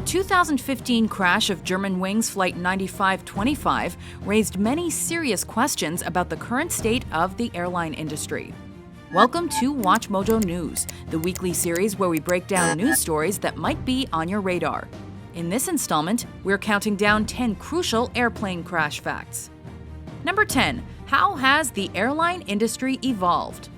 The 2015 crash of Germanwings Flight 9525 raised many serious questions about the current state of the airline industry. Welcome to WatchMojo News, the weekly series where we break down news stories that might be on your radar. In this installment, we're counting down 10 crucial airplane crash facts. Number 10. How has the airline industry evolved?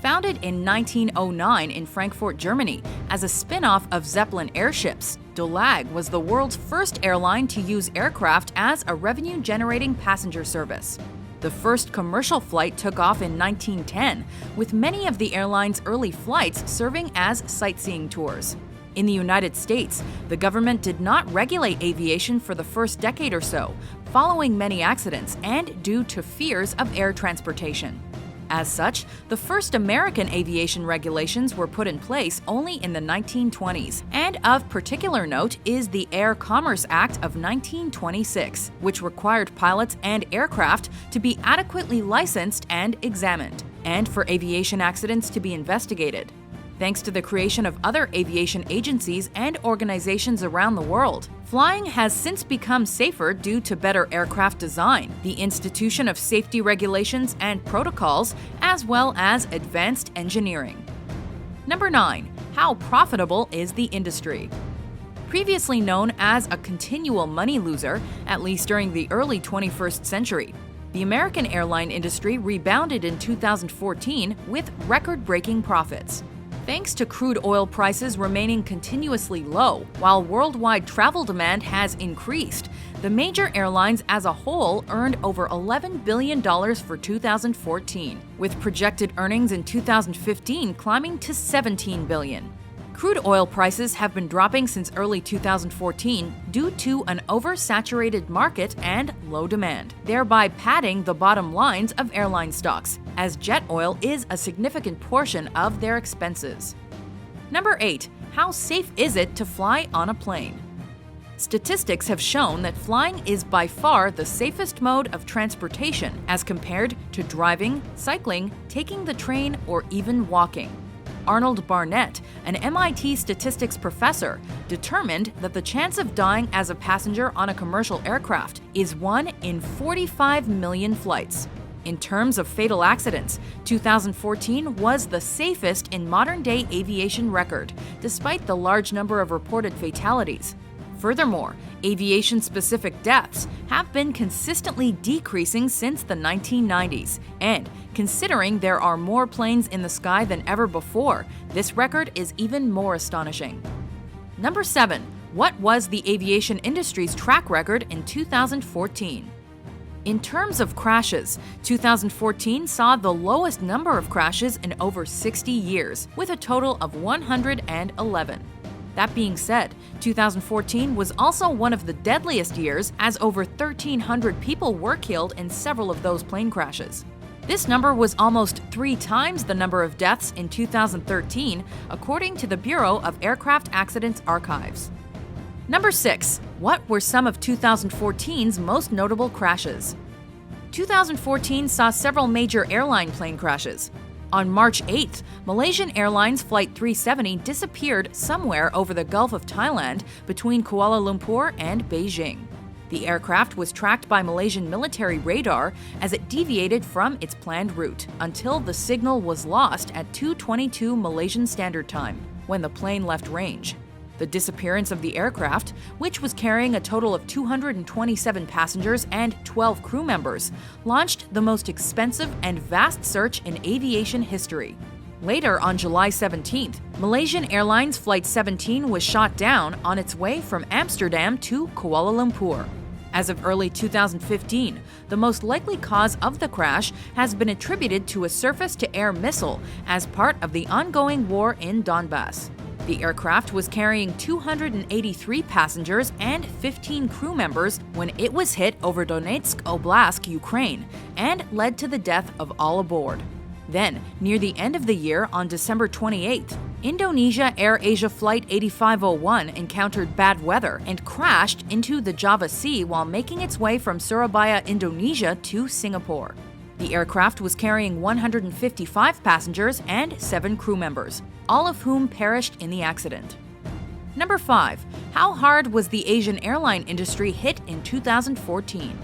Founded in 1909 in Frankfurt, Germany, as a spin-off of Zeppelin airships, DeLag was the world's first airline to use aircraft as a revenue-generating passenger service. The first commercial flight took off in 1910, with many of the airline's early flights serving as sightseeing tours. In the United States, the government did not regulate aviation for the first decade or so, following many accidents and due to fears of air transportation. As such, the first American aviation regulations were put in place only in the 1920s, and of particular note is the Air Commerce Act of 1926, which required pilots and aircraft to be adequately licensed and examined, and for aviation accidents to be investigated. Thanks to the creation of other aviation agencies and organizations around the world, flying has since become safer due to better aircraft design, the institution of safety regulations and protocols, as well as advanced engineering. Number 9. How profitable is the industry? Previously known as a continual money loser, at least during the early 21st century, the American airline industry rebounded in 2014 with record-breaking profits. Thanks to crude oil prices remaining continuously low, while worldwide travel demand has increased, the major airlines as a whole earned over $11 billion for 2014, with projected earnings in 2015 climbing to $17 billion. Crude oil prices have been dropping since early 2014 due to an oversaturated market and low demand, thereby padding the bottom lines of airline stocks, as jet oil is a significant portion of their expenses. Number 8. How safe is it to fly on a plane? Statistics have shown that flying is by far the safest mode of transportation as compared to driving, cycling, taking the train, or even walking. Arnold Barnett, an MIT statistics professor, determined that the chance of dying as a passenger on a commercial aircraft is 1 in 45 million flights. In terms of fatal accidents, 2014 was the safest in modern-day aviation record, despite the large number of reported fatalities. Furthermore, aviation-specific deaths have been consistently decreasing since the 1990s, and considering there are more planes in the sky than ever before, this record is even more astonishing. Number 7. What was the aviation industry's track record in 2014? In terms of crashes, 2014 saw the lowest number of crashes in over 60 years, with a total of 111. That being said, 2014 was also one of the deadliest years, as over 1,300 people were killed in several of those plane crashes. This number was almost 3 times the number of deaths in 2013, according to the Bureau of Aircraft Accidents Archives. Number 6. What were some of 2014's most notable crashes? 2014 saw several major airline plane crashes. On March 8th, Malaysian Airlines Flight 370 disappeared somewhere over the Gulf of Thailand between Kuala Lumpur and Beijing. The aircraft was tracked by Malaysian military radar as it deviated from its planned route until the signal was lost at 2:22 Malaysian Standard Time, when the plane left range. The disappearance of the aircraft, which was carrying a total of 227 passengers and 12 crew members, launched the most expensive and vast search in aviation history. Later, on July 17th, Malaysian Airlines Flight 17 was shot down on its way from Amsterdam to Kuala Lumpur. As of early 2015, the most likely cause of the crash has been attributed to a surface-to-air missile as part of the ongoing war in Donbass. The aircraft was carrying 283 passengers and 15 crew members when it was hit over Donetsk Oblast, Ukraine, and led to the death of all aboard. Then, near the end of the year, on December 28th, Indonesia AirAsia Flight 8501 encountered bad weather and crashed into the Java Sea while making its way from Surabaya, Indonesia to Singapore. The aircraft was carrying 155 passengers and 7 crew members, all of whom perished in the accident. Number 5. How hard was the Asian airline industry hit in 2014?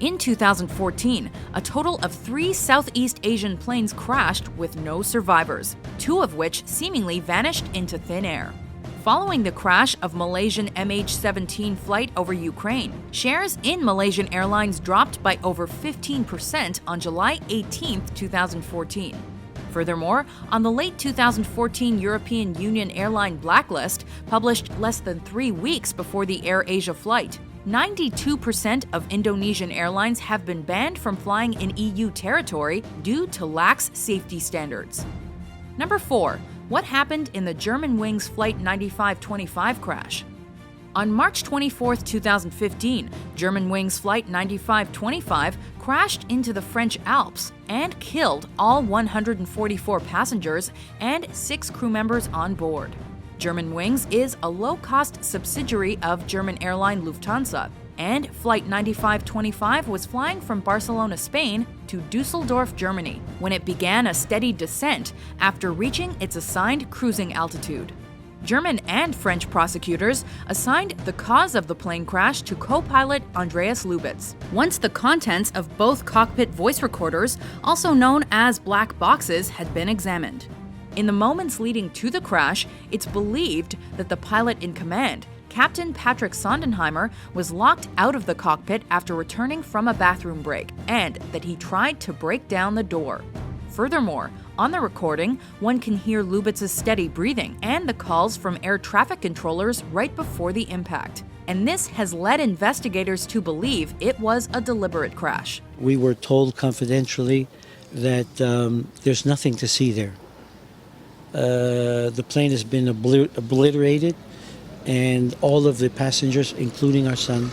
In 2014, a total of 3 Southeast Asian planes crashed with no survivors, 2 of which seemingly vanished into thin air. Following the crash of Malaysian MH17 flight over Ukraine, shares in Malaysian Airlines dropped by over 15% on July 18, 2014. Furthermore, on the late 2014 European Union airline blacklist, published less than 3 weeks before the AirAsia flight, 92% of Indonesian airlines have been banned from flying in EU territory due to lax safety standards. Number 4. What happened in the Germanwings Flight 9525 crash? On March 24, 2015, Germanwings Flight 9525 crashed into the French Alps and killed all 144 passengers and 6 crew members on board. Germanwings is a low-cost subsidiary of German airline Lufthansa, and Flight 9525 was flying from Barcelona, Spain to Dusseldorf, Germany, when it began a steady descent after reaching its assigned cruising altitude. German and French prosecutors assigned the cause of the plane crash to co-pilot Andreas Lubitz. Once the contents of both cockpit voice recorders, also known as black boxes, had been examined. In the moments leading to the crash, it's believed that the pilot in command, Captain Patrick Sondenheimer, was locked out of the cockpit after returning from a bathroom break, and that he tried to break down the door. Furthermore, on the recording, one can hear Lubitz's steady breathing and the calls from air traffic controllers right before the impact. And this has led investigators to believe it was a deliberate crash. We were told confidentially that there's nothing to see there. The plane has been obliterated, and all of the passengers, including our son,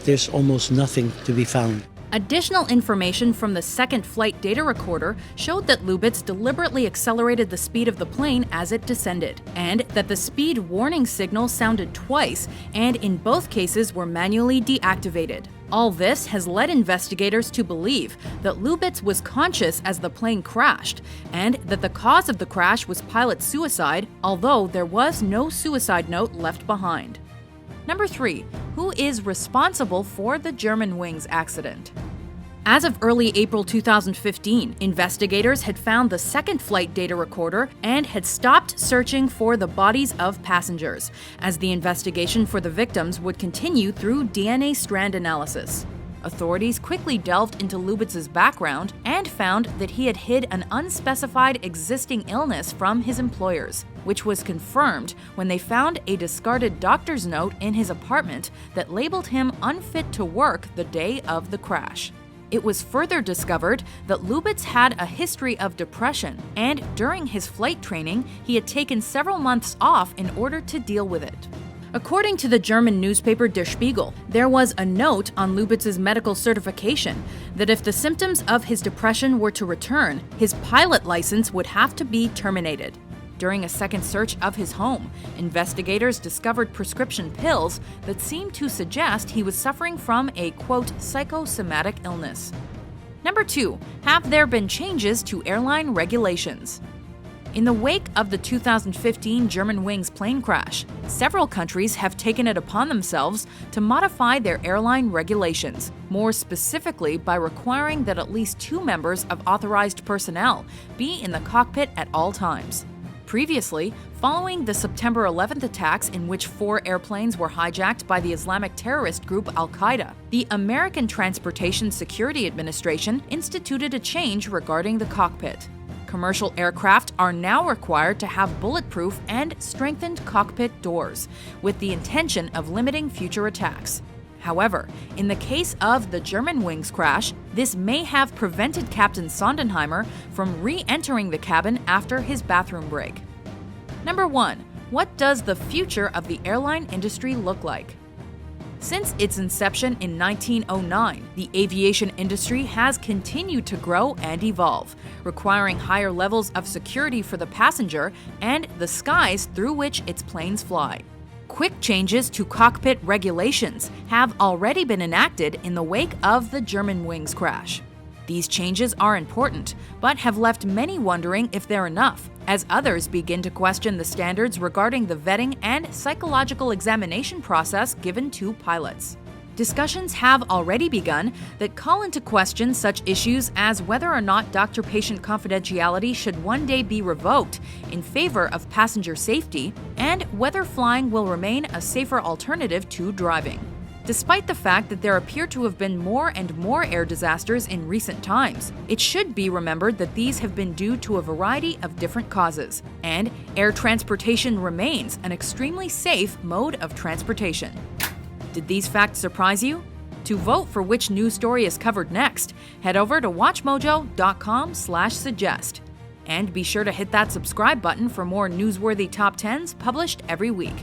there's almost nothing to be found. Additional information from the second flight data recorder showed that Lubitz deliberately accelerated the speed of the plane as it descended, and that the speed warning signal sounded twice and in both cases were manually deactivated. All this has led investigators to believe that Lubitz was conscious as the plane crashed, and that the cause of the crash was pilot suicide, although there was no suicide note left behind. Number 3. Who is responsible for the Germanwings accident? As of early April 2015, investigators had found the second flight data recorder and had stopped searching for the bodies of passengers, as the investigation for the victims would continue through DNA strand analysis. Authorities quickly delved into Lubitz's background and found that he had hid an unspecified existing illness from his employers, which was confirmed when they found a discarded doctor's note in his apartment that labeled him unfit to work the day of the crash. It was further discovered that Lubitz had a history of depression, and during his flight training, he had taken several months off in order to deal with it. According to the German newspaper Der Spiegel, there was a note on Lubitz's medical certification that if the symptoms of his depression were to return, his pilot license would have to be terminated. During a second search of his home, investigators discovered prescription pills that seemed to suggest he was suffering from a, quote, psychosomatic illness. Number 2. Have there been changes to airline regulations? In the wake of the 2015 Germanwings plane crash, several countries have taken it upon themselves to modify their airline regulations, more specifically by requiring that at least 2 members of authorized personnel be in the cockpit at all times. Previously, following the September 11th attacks in which 4 airplanes were hijacked by the Islamic terrorist group Al-Qaeda, the American Transportation Security Administration instituted a change regarding the cockpit. Commercial aircraft are now required to have bulletproof and strengthened cockpit doors, with the intention of limiting future attacks. However, in the case of the Germanwings crash, this may have prevented Captain Sondenheimer from re-entering the cabin after his bathroom break. Number 1. What does the future of the airline industry look like? Since its inception in 1909, the aviation industry has continued to grow and evolve, requiring higher levels of security for the passenger and the skies through which its planes fly. Quick changes to cockpit regulations have already been enacted in the wake of the Germanwings crash. These changes are important, but have left many wondering if they're enough, as others begin to question the standards regarding the vetting and psychological examination process given to pilots. Discussions have already begun that call into question such issues as whether or not doctor-patient confidentiality should one day be revoked in favor of passenger safety, and whether flying will remain a safer alternative to driving. Despite the fact that there appear to have been more and more air disasters in recent times, it should be remembered that these have been due to a variety of different causes, and air transportation remains an extremely safe mode of transportation. Did these facts surprise you? To vote for which news story is covered next, head over to WatchMojo.com/suggest. And be sure to hit that subscribe button for more newsworthy top 10s published every week.